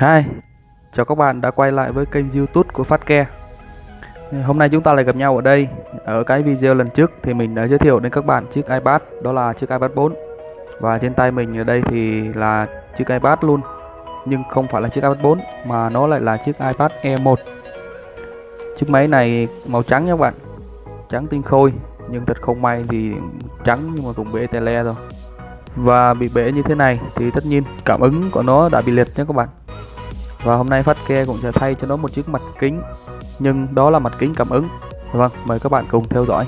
Hi, chào các bạn đã quay lại với kênh YouTube của Phát Ke. Hôm nay chúng ta lại gặp nhau ở đây. Ở cái video lần trước thì mình đã giới thiệu đến các bạn chiếc iPad, đó là chiếc iPad 4. Và trên tay mình ở đây thì là chiếc iPad luôn, nhưng không phải là chiếc iPad 4 mà nó lại là chiếc iPad Air 1. Chiếc máy này màu trắng nha các bạn, trắng tinh khôi, nhưng thật không may thì trắng nhưng mà cũng bể tè rồi. Và bị bể như thế này thì tất nhiên cảm ứng của nó đã bị liệt nha các bạn. Và hôm nay Phát Ke cũng sẽ thay cho nó một chiếc mặt kính, nhưng đó là mặt kính cảm ứng. Vâng, mời các bạn cùng theo dõi.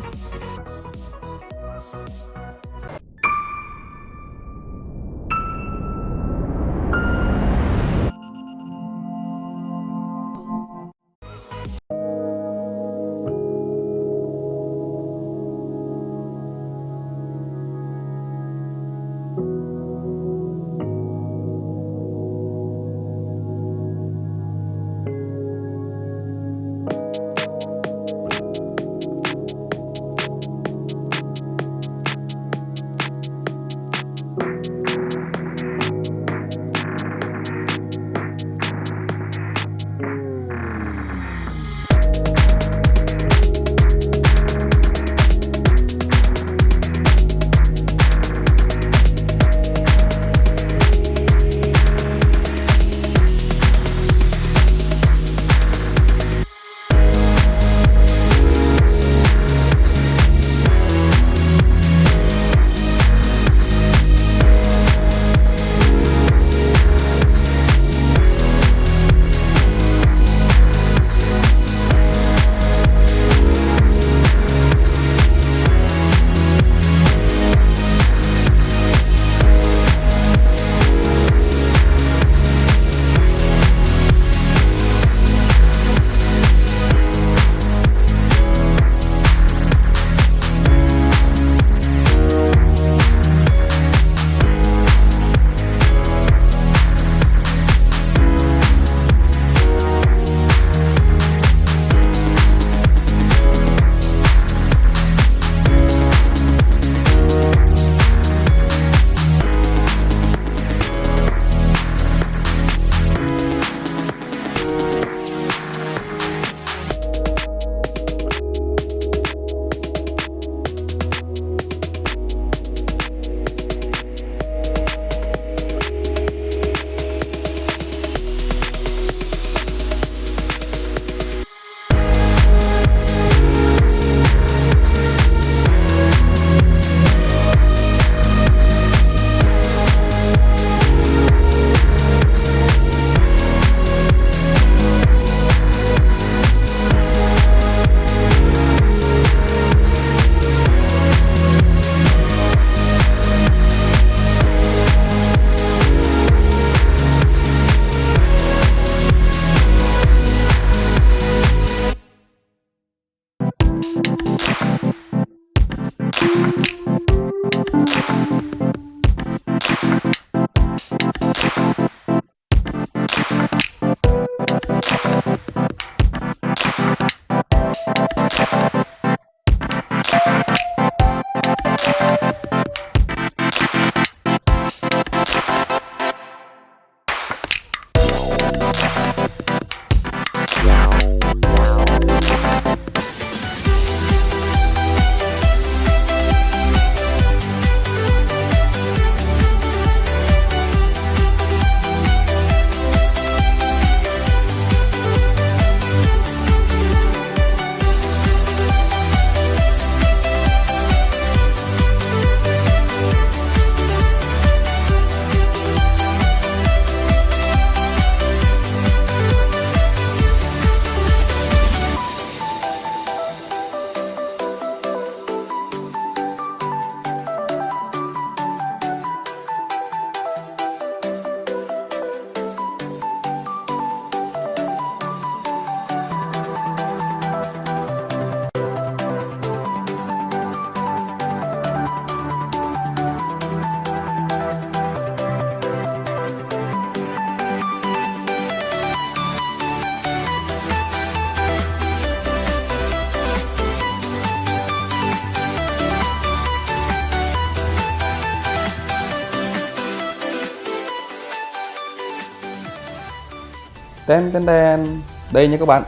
Ten ten ten. Đây nha các bạn.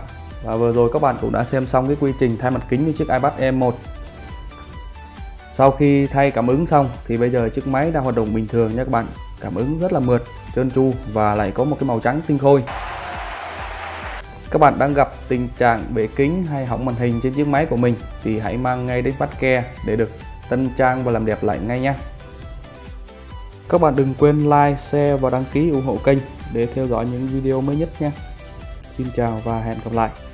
Và vừa rồi các bạn cũng đã xem xong cái quy trình thay mặt kính của chiếc iPad M1. Sau khi thay cảm ứng xong thì bây giờ chiếc máy đang hoạt động bình thường nha các bạn. Cảm ứng rất là mượt, trơn tru và lại có một cái màu trắng tinh khôi. Các bạn đang gặp tình trạng bể kính hay hỏng màn hình trên chiếc máy của mình thì hãy mang ngay đến Fatcare để được tân trang và làm đẹp lại ngay nhé. Các bạn đừng quên like, share và đăng ký ủng hộ kênh để theo dõi những video mới nhất nha. Xin chào và hẹn gặp lại.